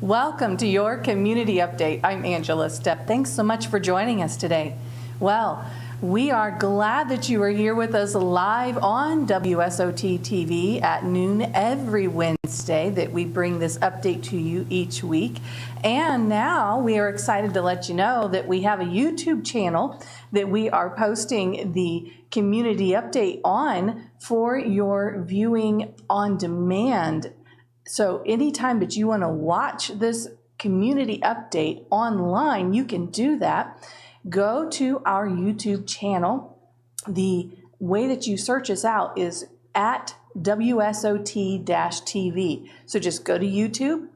Welcome to your community update. I'm Angela Stepp. Thanks so much for joining us today. Well, we are glad that you are here with us live on WSOT TV at noon every Wednesday, that we bring this update to you each week. And now we are excited to let you know that we have a YouTube channel that we are posting the community update on for your viewing on demand. So anytime that you want to watch this community update online, you can do that. Go to our YouTube channel. The way that you search us out is at WSOT-TV. So just go to YouTube,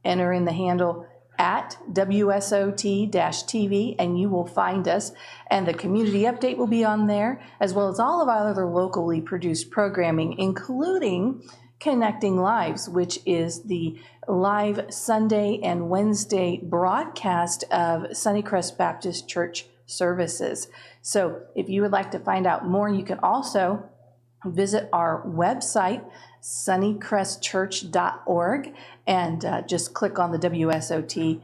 enter in the handle at WSOT-TV, and you will find us. And the community update will be on there, as well as all of our other locally produced programming, including Connecting Lives, which is the live Sunday and Wednesday broadcast of Sunnycrest Baptist Church services. So if you would like to find out more, you can also visit our website, sunnycrestchurch.org, and just click on the WSOT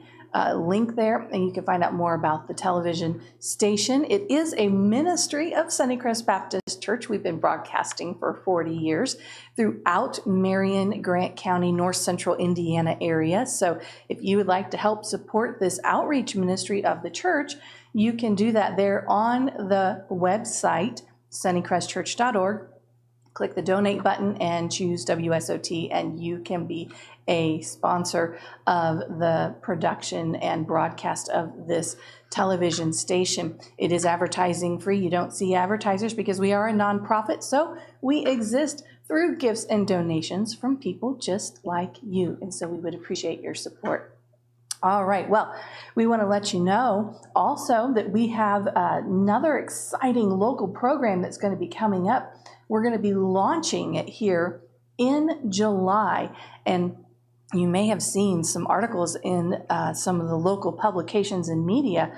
link there, and you can find out more about the television station. It is a ministry of Sunnycrest Baptist Church. We've been broadcasting for 40 years throughout Marion, Grant County, North Central Indiana area. So if you would like to help support this outreach ministry of the church, you can do that there on the website, sunnycrestchurch.org. Click the donate button and choose WSOT, and you can be a sponsor of the production and broadcast of this television station. It is advertising free. You don't see advertisers because we are a nonprofit, so we exist through gifts and donations from people just like you, and so we would appreciate your support. All right, well, we want to let you know also that we have another exciting local program that's going to be coming up. We're going to be launching it here in July, and you may have seen some articles in some of the local publications and media.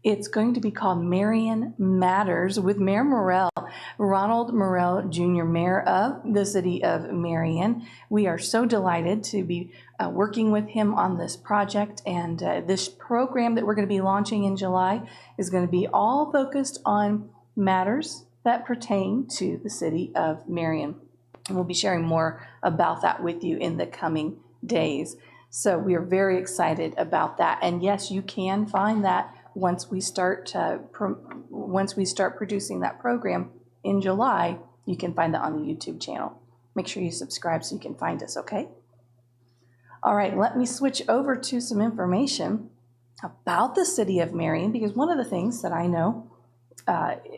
It's going to be called Marion Matters with Mayor Morrell, Ronald Morrell Jr., Mayor of the City of Marion. We are so delighted to be working with him on this project, and this program that we're going to be launching in July is going to be all focused on matters that pertain to the City of Marion. And we'll be sharing more about that with you in the coming days. So we are very excited about that. And yes, you can find that once we start producing that program in July. You can find that on the YouTube channel. Make sure you subscribe so you can find us, okay? All right, let me switch over to some information about the City of Marion, because one of the things that I know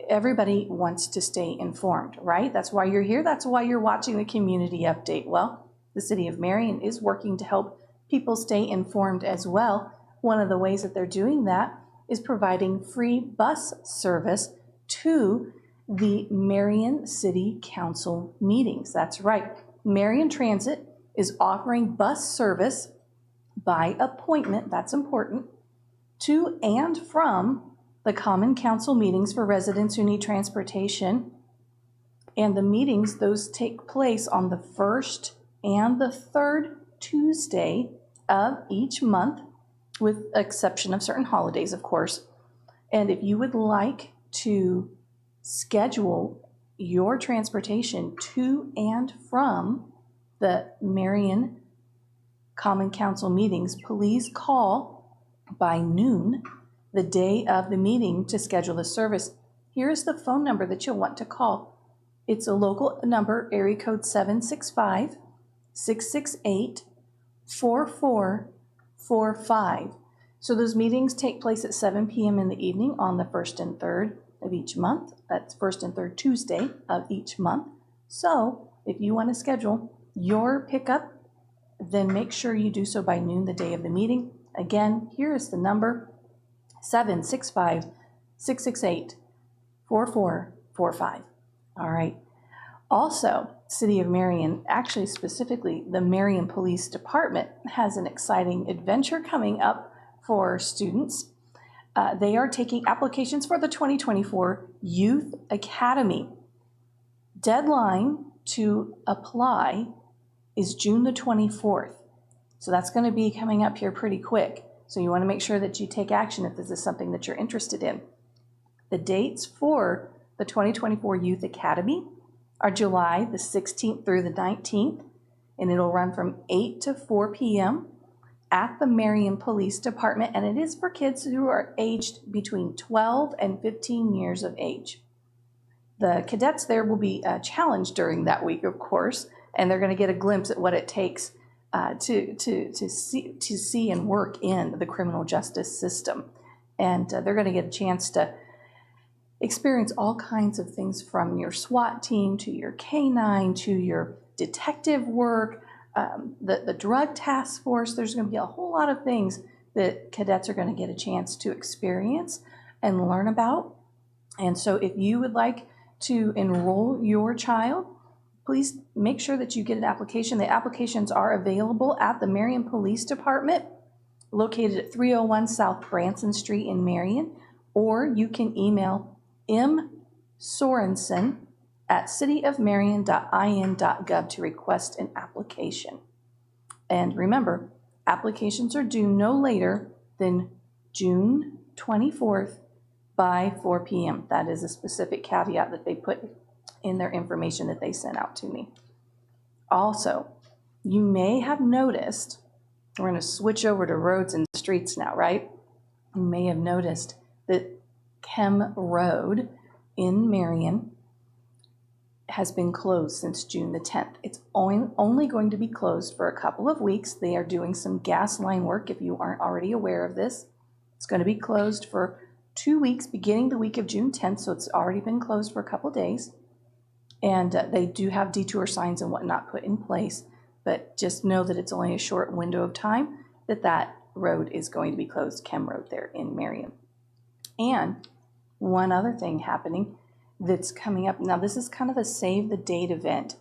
everybody wants to stay informed, right? That's why you're here. That's why you're watching the community update. Well, the City of Marion is working to help people stay informed as well. One of the ways that they're doing that is providing free bus service to the Marion City Council meetings. That's right. Marion Transit is offering bus service by appointment, that's important, to and from the Common Council meetings for residents who need transportation. And the meetings, those take place on the first and the third Tuesday of each month, with exception of certain holidays, of course. And if you would like to schedule your transportation to and from the Marion Common Council meetings, please call by noon the day of the meeting to schedule the service. Here's the phone number that you'll want to call. It's a local number, area code 765-668-4445. So those meetings take place at 7 p.m. in the evening on the first and third of each month. That's first and third Tuesday of each month. So if you want to schedule your pickup, then make sure you do so by noon the day of the meeting. Again, here is the number, 765-668-4445. All right. Also, City of Marion, actually specifically the Marion Police Department, has an exciting adventure coming up for students. They are taking applications for the 2024 Youth Academy. Deadline to apply is June the 24th. So that's going to be coming up here pretty quick. So you want to make sure that you take action if this is something that you're interested in. The dates for the 2024 Youth Academy are July the 16th through the 19th, and it'll run from 8 to 4 p.m. at the Marion Police Department, and it is for kids who are aged between 12 and 15 years of age. The cadets there will be challenged during that week, of course, and they're going to get a glimpse at what it takes to see and work in the criminal justice system. And they're going to get a chance to experience all kinds of things, from your SWAT team to your K-9 to your detective work, the drug task force. There's going to be a whole lot of things that cadets are going to get a chance to experience and learn about. And so if you would like to enroll your child, please make sure that you get an application. The applications are available at the Marion Police Department, located at 301 South Branson Street in Marion, or you can email msorensen@cityofmarion.in.gov to request an application. And remember, applications are due no later than June 24th by 4 p.m. That is a specific caveat that they put in their information that they sent out to me. Also, you may have noticed, we're going to switch over to roads and streets now, right? You may have noticed that Kem Road in Marion has been closed since June the 10th. It's only going to be closed for a couple of weeks. They are doing some gas line work, if you aren't already aware of this. It's going to be closed for 2 weeks, beginning the week of June 10th, so it's already been closed for a couple of days. And they do have detour signs and whatnot put in place, but just know that it's only a short window of time that road is going to be closed, Kem Road there in Marion. And one other thing happening that's coming up. Now, this is kind of a Save the Date event,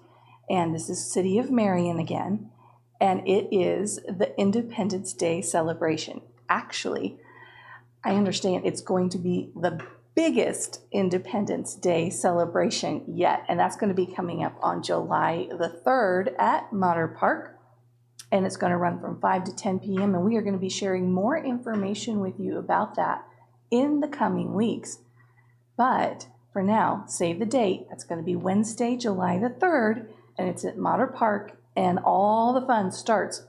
and this is City of Marion again, and it is the Independence Day celebration. Actually, I understand it's going to be the biggest Independence Day celebration yet, and that's going to be coming up on July the 3rd at Mater Park, and it's going to run from 5 to 10 p.m., and we are going to be sharing more information with you about that in the coming weeks. But for now, save the date. That's going to be Wednesday, July the 3rd, and it's at Mater Park, and all the fun starts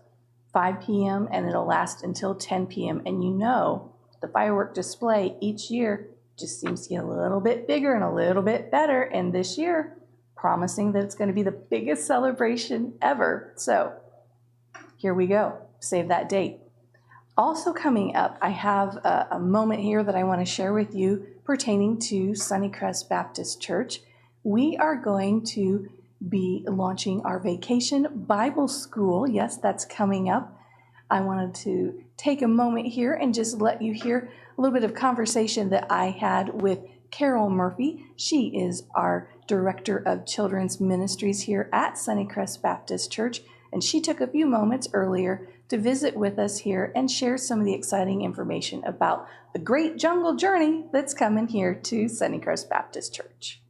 5 p.m. and it'll last until 10 p.m. And you know, the firework display each year just seems to get a little bit bigger and a little bit better, and this year, promising that it's going to be the biggest celebration ever. So here we go. Save that date. Also coming up, I have a moment here that I want to share with you pertaining to Sunnycrest Baptist Church. We are going to be launching our Vacation Bible School. Yes, that's coming up. I wanted to take a moment here and just let you hear a little bit of conversation that I had with Carol Murphy. She is our Director of Children's Ministries here at Sunnycrest Baptist Church, and she took a few moments earlier to visit with us here and share some of the exciting information about the great jungle journey that's coming here to Sunnycrest Baptist Church.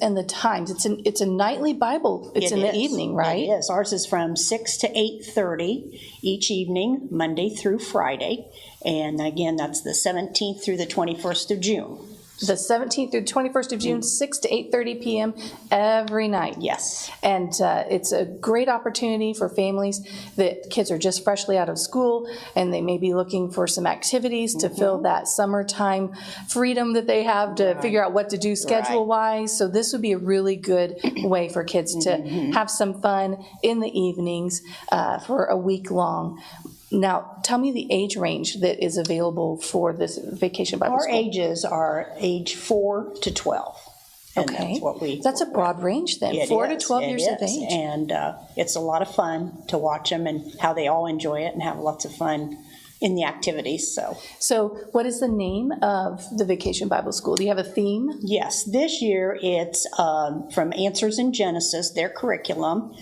And the times, it's a nightly Bible. It's in the evening, right? It is. Ours is from 6 to 8:30 each evening, Monday through Friday. And again, that's the 17th through the 21st of June. The 17th through 21st of June, 6 to 8:30 p.m. every night. Yes. And it's a great opportunity for families that kids are just freshly out of school and they may be looking for some activities to fill that summertime freedom that they have to figure out what to do schedule-wise. So this would be a really good way for kids to have some fun in the evenings for a week long. Now, tell me the age range that is available for this Vacation Bible School. Our ages are age 4 to 12. And Okay. that's That's a broad range then, 4 to 12 years of age. And it's a lot of fun to watch them and how they all enjoy it and have lots of fun in the activities. So what is the name of the Vacation Bible School? Do you have a theme? Yes, this year it's from Answers in Genesis, their curriculum,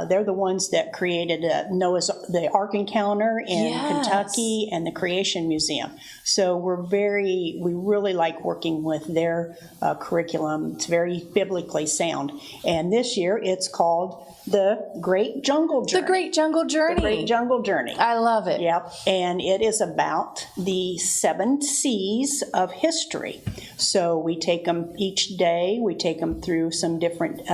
They're the ones that created the Ark Encounter in Kentucky and the Creation Museum. So we really like working with their curriculum. It's very biblically sound. And this year it's called The Great Jungle Journey. The Great Jungle Journey. The Great Jungle Journey. I love it. Yep. And it is about the 7 C's of history. So we take them each day. We take them through some different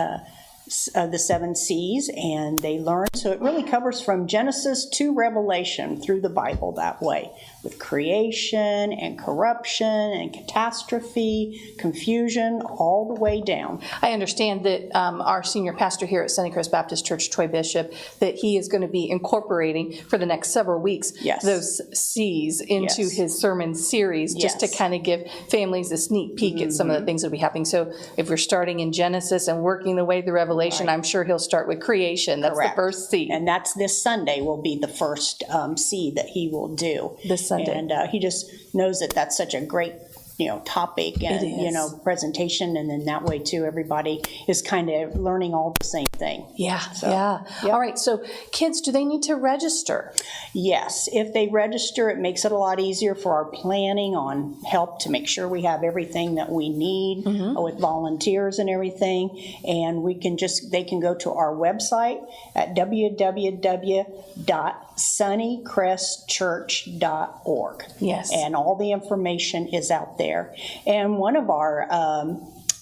the 7 C's, and they learn. So it really covers from Genesis to Revelation through the Bible that way, with creation and corruption and catastrophe, confusion, all the way down. I understand that our senior pastor here at Sunnycrest Baptist Church, Troy Bishop, that he is going to be incorporating for the next several weeks those C's into his sermon series, just to kind of give families a sneak peek at some of the things that will be happening. So if we're starting in Genesis and working the way through Revelation, I'm sure he'll start with creation. That's the first C. And that's this Sunday will be the first C that he will do. This Sunday. And he just knows that that's such a great topic and presentation, and then that way too everybody is kind of learning all the same thing. All right, so kids, do they need to register? Yes, if they register, it makes it a lot easier for our planning on help to make sure we have everything that we need with volunteers and everything. And they can go to our website at www.sunnycrestchurch.org. Yes. And all the information is out there. And one of our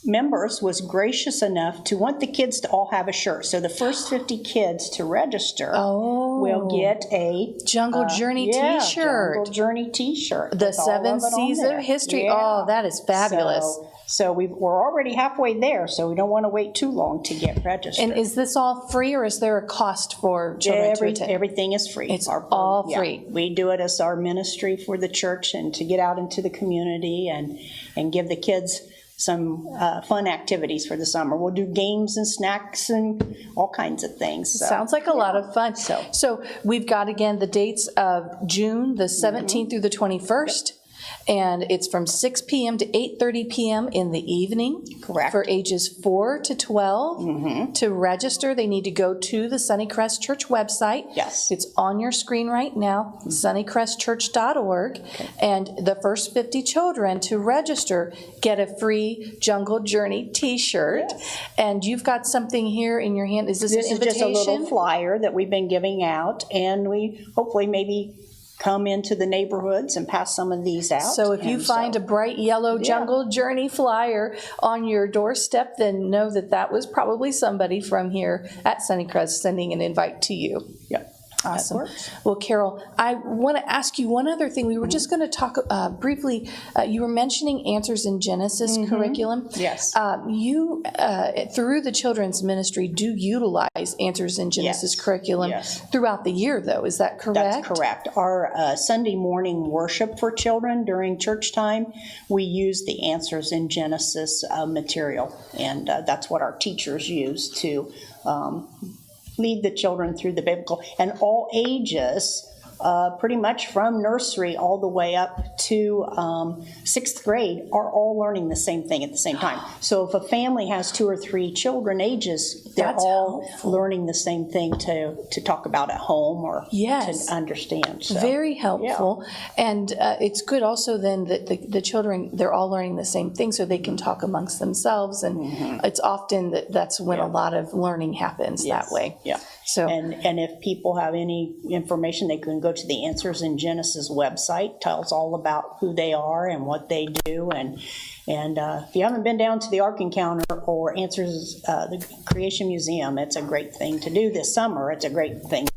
members was gracious enough to want the kids to all have a shirt. So the first 50 kids to register will get a Jungle Journey t-shirt. Jungle Journey t-shirt. The 7 C's of history. Yeah. Oh, that is fabulous. So we're already halfway there, so we don't want to wait too long to get registered. And is this all free, or is there a cost for children to attend? Everything is free. It's all free. We do it as our ministry for the church and to get out into the community and give the kids some fun activities for the summer. We'll do games and snacks and all kinds of things. So. Sounds like a lot of fun. So we've got, again, the dates of June the 17th through the 21st. Yep. And it's from 6 p.m. to 8:30 p.m. in the evening. Correct. For ages 4 to 12. To register, they need to go to the Sunnycrest Church website. Yes. It's on your screen right now, sunnycrestchurch.org. Okay. And the first 50 children to register get a free Jungle Journey t-shirt. Yes. And you've got something here in your hand. Is this an invitation? This is just a little flyer that we've been giving out, and we hopefully maybe come into the neighborhoods and pass some of these out. So if you find a bright yellow Jungle Journey flyer on your doorstep, then know that was probably somebody from here at Sunnycrest sending an invite to you. Yep. Awesome. Well, Carol, I want to ask you one other thing. We were just going to talk briefly. You were mentioning Answers in Genesis curriculum. Yes. You, through the children's ministry, do utilize Answers in Genesis curriculum throughout the year, though. Is that correct? That's correct. Our Sunday morning worship for children during church time, we use the Answers in Genesis material, and that's what our teachers use to lead the children through the biblical, and all ages, pretty much from nursery all the way up to 6th grade, are all learning the same thing at the same time. So if a family has 2 or 3 children ages, they're all learning the same thing to talk about at home or to understand. So, very helpful. And it's good also then that the children, they're all learning the same thing so they can talk amongst themselves. And it's often that's when a lot of learning happens that way. Yeah. So, and if people have any information, they can go to the Answers in Genesis website. Tells all about who they are and what they do. And if you haven't been down to the Ark Encounter or Answers, the Creation Museum, it's a great thing to do this summer. It's a great thing.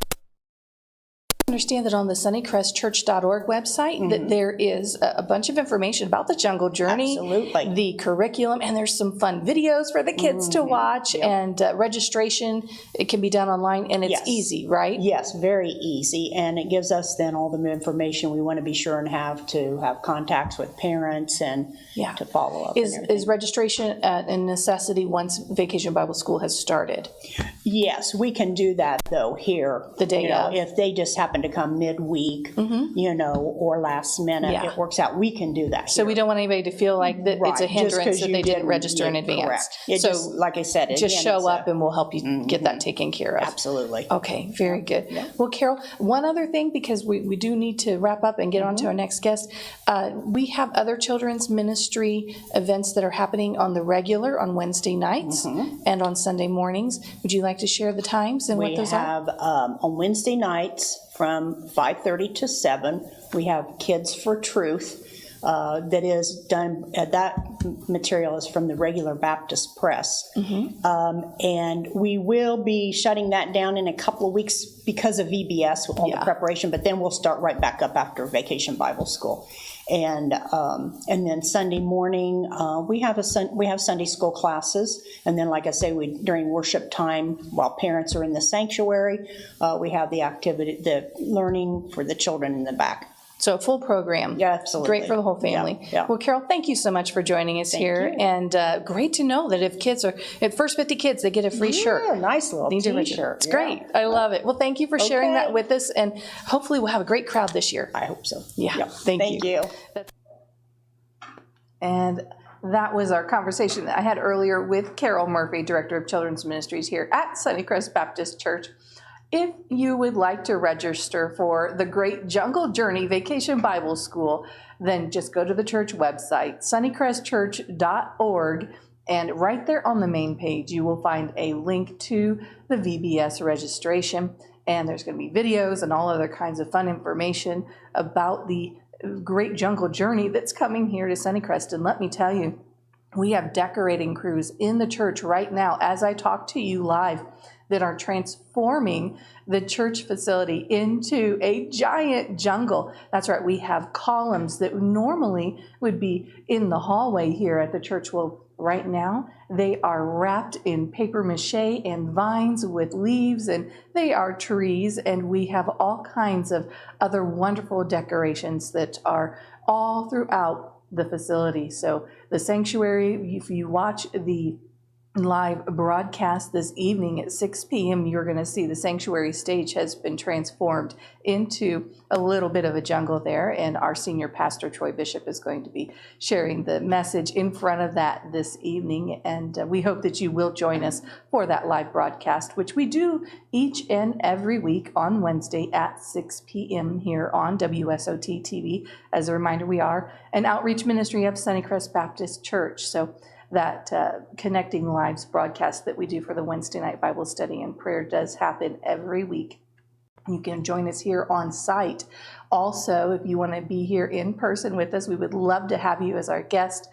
Understand that on the sunnycrestchurch.org website that there is a bunch of information about the Jungle Journey, the curriculum, and there's some fun videos for the kids to watch, and registration, it can be done online, and it's easy, right? Yes, very easy, and it gives us then all the information we want to be sure and have contacts with parents and to follow up. Is registration a necessity once Vacation Bible School has started? Yes, we can do that though here. The day of. If they just happen to to come midweek, or last minute, Yeah. it works out. We can do that. So we don't want anybody to feel like that it's a Right, just hindrance 'cause that you they didn't register in yeah, advance. correct. It So just, like I said, just again, show it's up and we'll help you get that taken care of. absolutely. Okay, very good. Well, Carol, one other thing, because we do need to wrap up and get on to our next guest. We have other children's ministry events that are happening on the regular on Wednesday nights and on Sunday mornings. Would you like to share the times and what We those are? have, on Wednesday nights from 5:30 to 7, we have Kids for Truth. That is done, that material is from the regular Baptist Press. And we will be shutting that down in a couple of weeks because of VBS, with all the preparation, but then we'll start right back up after Vacation Bible School. And then Sunday morning, we have Sunday school classes, and then, like I say, during worship time, while parents are in the sanctuary, we have the activity, the learning for the children in the back. So a full program. Yeah, absolutely. Great for the whole family. Yeah. Well, Carol, thank you so much for joining us here. you. And great to know that if kids are, at first 50 kids, they get a free shirt. Yeah, nice little These are original. T-shirt. It's Yeah. great. I love it. Well, thank you for sharing Okay. that with us, and hopefully we'll have a great crowd this year. I hope so. Yeah, Yep. thank you. And that was our conversation that I had earlier with Carol Murphy, Director of Children's Ministries here at Sunnycrest Baptist Church. If you would like to register for the Great Jungle Journey Vacation Bible School, then just go to the church website, sunnycrestchurch.org, and right there on the main page, you will find a link to the VBS registration. And there's going to be videos and all other kinds of fun information about the Great Jungle Journey that's coming here to Sunnycrest. And let me tell you, we have decorating crews in the church right now as I talk to you live that are transforming the church facility into a giant jungle. That's right, we have columns that normally would be in the hallway here at the church. Well, right now, they are wrapped in paper mache and vines with leaves, and they are trees, and we have all kinds of other wonderful decorations that are all throughout the facility. So the sanctuary, if you watch the live broadcast this evening at 6 p.m., you're going to see the sanctuary stage has been transformed into a little bit of a jungle there, and our senior pastor, Troy Bishop, is going to be sharing the message in front of that this evening, and we hope that you will join us for that live broadcast, which we do each and every week on Wednesday at 6 p.m. here on WSOT TV. As a reminder, we are an outreach ministry of Sunnycrest Baptist Church, so that Connecting Lives broadcast that we do for the Wednesday night Bible study and prayer does happen every week. You can join us here on site. Also, if you want to be here in person with us, we would love to have you as our guest.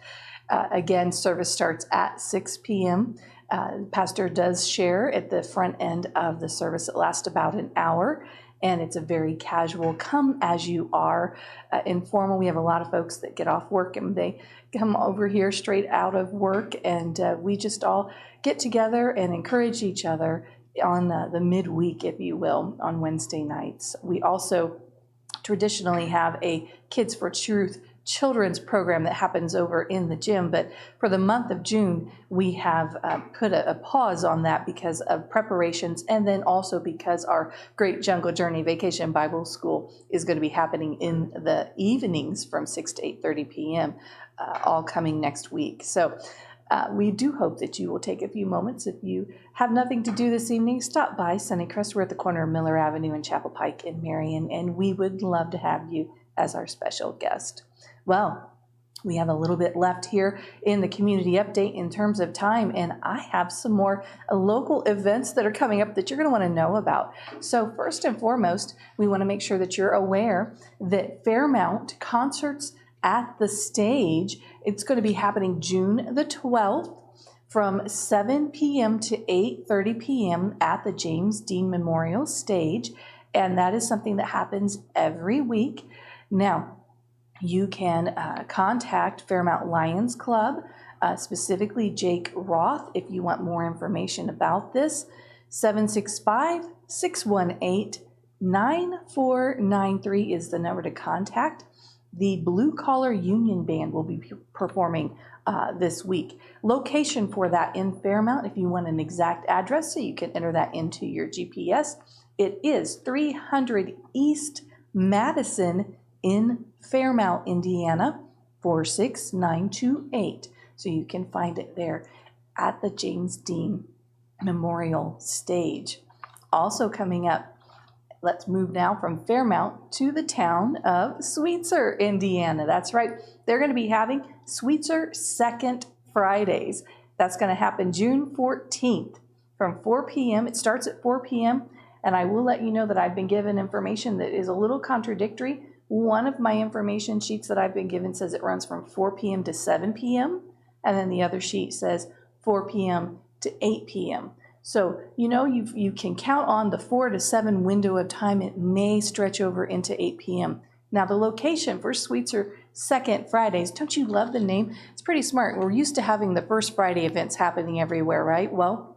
Again, service starts at 6 p.m. Pastor does share at the front end of the service. It lasts about an hour, and it's a very casual, come as you are, informal. We have a lot of folks that get off work and they come over here straight out of work, and we just all get together and encourage each other on the midweek, if you will, on Wednesday nights. We also traditionally have a Kids for Truth children's program that happens over in the gym, but for the month of June, we have put a pause on that because of preparations, and then also because our Great Jungle Journey Vacation Bible School is going to be happening in the evenings from 6 to 8:30 p.m., all coming next week. So we do hope that you will take a few moments. If you have nothing to do this evening, stop by Sunnycrest. We're at the corner of Miller Avenue and Chapel Pike in Marion, and we would love to have you as our special guest. Well, we have a little bit left here in the community update in terms of time, and I have some more local events that are coming up that you're going to want to know about. So first and foremost, we want to make sure that you're aware that Fairmount Concerts at the Stage, it's going to be happening June the 12th from 7 p.m. to 8:30 p.m. at the James Dean Memorial Stage, and that is something that happens every week. Now, you can contact Fairmount Lions Club, specifically Jake Roth, if you want more information about this. 765-618-9493 is the number to contact. The Blue Collar Union Band will be performing this week. Location for that in Fairmount, if you want an exact address so you can enter that into your GPS, It is 300 East Madison in Fairmount, Indiana, 46928. So you can find it there at the James Dean Memorial Stage. Also coming up, let's move now from Fairmount to the town of Sweetser, Indiana. That's right. They're going to be having Sweetser Second Fridays. That's going to happen June 14th from 4 p.m. It starts at 4 p.m. And I will let you know that I've been given information that is a little contradictory. One of my information sheets that I've been given says it runs from 4 p.m. to 7 p.m. And then the other sheet says 4 p.m. to 8 p.m. So, you can count on the 4 to 7 window of time. It may stretch over into 8 p.m. Now, the location for Sweetser Second Fridays, don't you love the name? It's pretty smart. We're used to having the First Friday events happening everywhere, right? Well,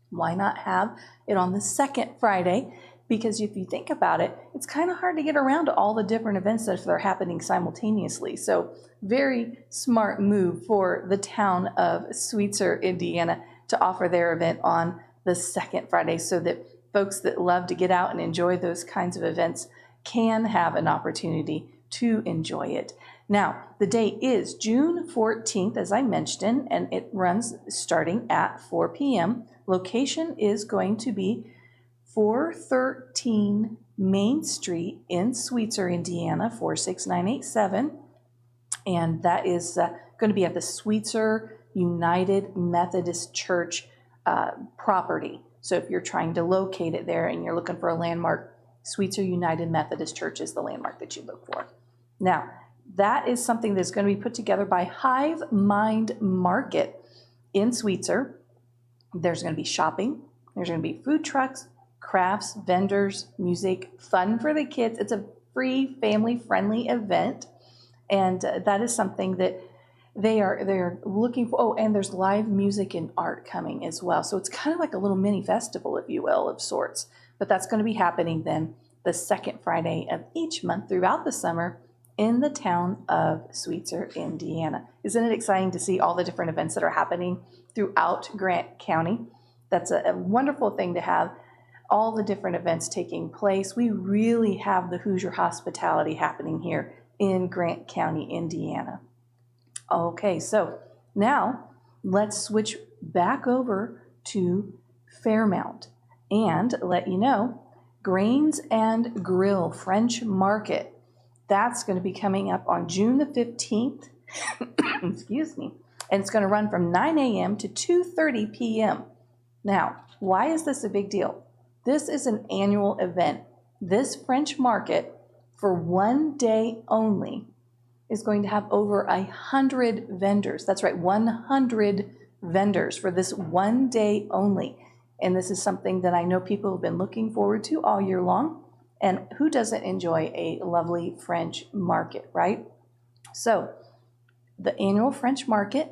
why not have it on the second Friday? Because if you think about it, it's kind of hard to get around to all the different events that are happening simultaneously. So very smart move for the town of Sweetser, Indiana, to offer their event on the second Friday so that folks that love to get out and enjoy those kinds of events can have an opportunity to enjoy it. Now, the date is June 14th, as I mentioned, and it runs starting at 4 p.m. Location is going to be 413 Main Street in Sweetser, Indiana, 46987. And that is going to be at the Sweetser United Methodist Church property. So if you're trying to locate it there and you're looking for a landmark, Sweetser United Methodist Church is the landmark that you look for. Now, that is something that's going to be put together by Hive Mind Market in Sweetser. There's going to be shopping. There's going to be food trucks, crafts, vendors, music, fun for the kids. It's a free, family-friendly event, and that is something that they're looking for. Oh, and there's live music and art coming as well. So it's kind of like a little mini festival, if you will, of sorts. But that's going to be happening then the second Friday of each month throughout the summer in the town of Sweetser, Indiana. Isn't it exciting to see all the different events that are happening throughout Grant County? That's a wonderful thing to have all the different events taking place. We really have the Hoosier hospitality happening here in Grant County, Indiana. Okay, so now let's switch back over to Fairmount and let you know Grains and Grill French Market. That's going to be coming up on June the 15th, excuse me, and it's going to run from 9 a.m. to 2:30 p.m. Now, why is this a big deal? This is an annual event. This French market, for one day only, is going to have over 100 vendors. That's right, 100 vendors for this one day only. And this is something that I know people have been looking forward to all year long. And who doesn't enjoy a lovely French market, right? So the annual French market,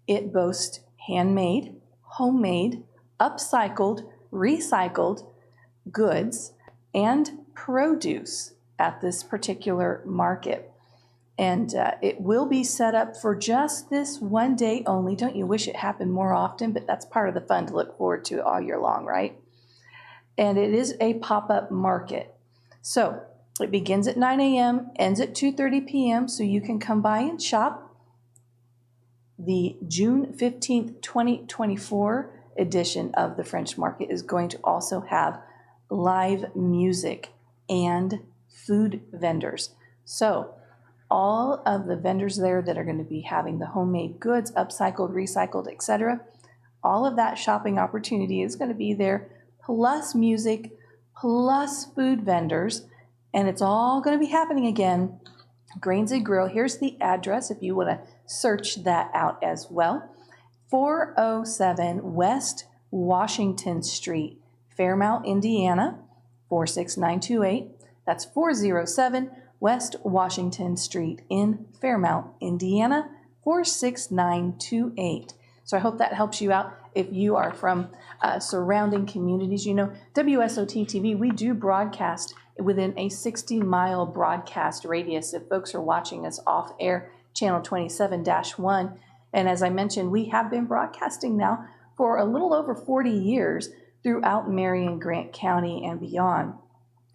it boasts handmade, homemade, upcycled, recycled goods and produce at this particular market. And it will be set up for just this one day only. Don't you wish it happened more often? But that's part of the fun to look forward to all year long, right? And it is a pop-up market. So it begins at 9 a.m., ends at 2:30 p.m., so you can come by and shop. The June 15th, 2024 edition of the French Market is going to also have live music and food vendors. So all of the vendors there that are going to be having the homemade goods, upcycled, recycled, etc., all of that shopping opportunity is going to be there, plus music, plus food vendors, and it's all going to be happening again. Grains and Grill, here's the address if you want to search that out as well. 407 West Washington Street, Fairmount, Indiana, 46928. That's 407 West Washington Street in Fairmount, Indiana, 46928. So I hope that helps you out if you are from surrounding communities. You know, WSOT TV, we do broadcast within a 60-mile broadcast radius if folks are watching us off air, channel 27-1. And as I mentioned, we have been broadcasting now for a little over 40 years throughout Marion, Grant County, and beyond.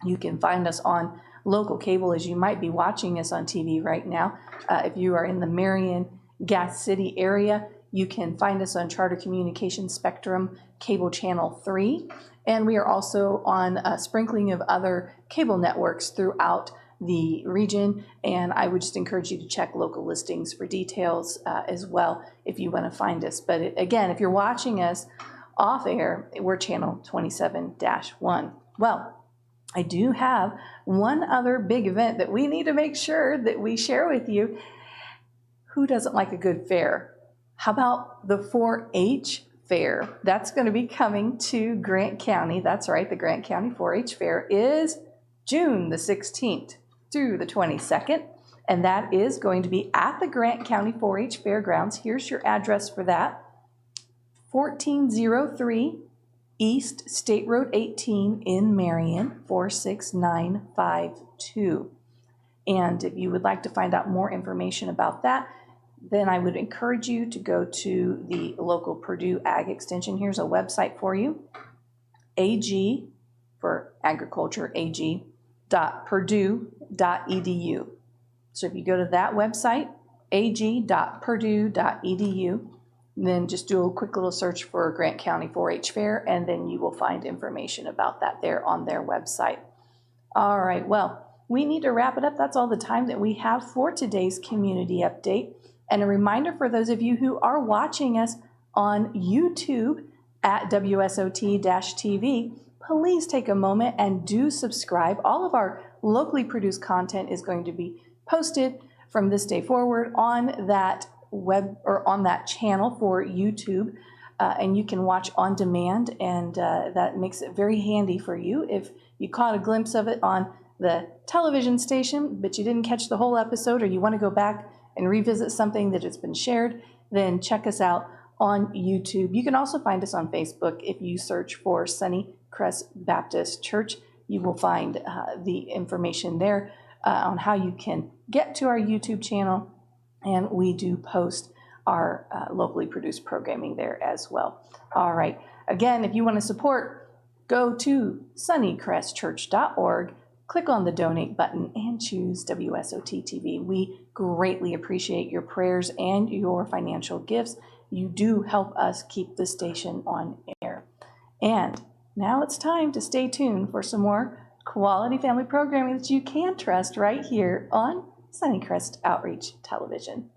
You can find us on local cable, as you might be watching us on TV right now. If you are in the Marion, Gas City area, you can find us on Charter Communications Spectrum Cable Channel 3. And we are also on a sprinkling of other cable networks throughout the region. And I would just encourage you to check local listings for details as well if you want to find us. But again, if you're watching us off air, we're channel 27-1. Well, I do have one other big event that we need to make sure that we share with you. Who doesn't like a good fair? How about the 4-H fair? That's going to be coming to Grant County. That's right, the Grant County 4-H fair is June the 16th through the 22nd, and that is going to be at the Grant County 4-H Fairgrounds. Here's your address for that: 1403 East State Road 18 in Marion, 46952. And if you would like to find out more information about that, then I would encourage you to go to the local Purdue Ag Extension. Here's a website for you: AG for agriculture, ag.purdue.edu. So if you go to that website, ag.purdue.edu, then just do a quick little search for Grant County 4-H Fair, and then you will find information about that there on their website. All right, well, we need to wrap it up. That's all the time that we have for today's community update. And a reminder for those of you who are watching us on YouTube at WSOT-TV, please take a moment and do subscribe. All of our locally produced content is going to be posted from this day forward on that web or on that channel for YouTube, and you can watch on demand, and that makes it very handy for you. If you caught a glimpse of it on the television station, but you didn't catch the whole episode, or you want to go back and revisit something that has been shared, then check us out on YouTube. You can also find us on Facebook. If you search for Sunnycrest Baptist Church, you will find the information there on how you can get to our YouTube channel, and we do post our locally produced programming there as well. All right, again, if you want to support, go to sunnycrestchurch.org, click on the donate button, and choose WSOT TV. We greatly appreciate your prayers and your financial gifts. You do help us keep the station on air. And now it's time to stay tuned for some more quality family programming that you can trust right here on Sunnycrest Outreach Television.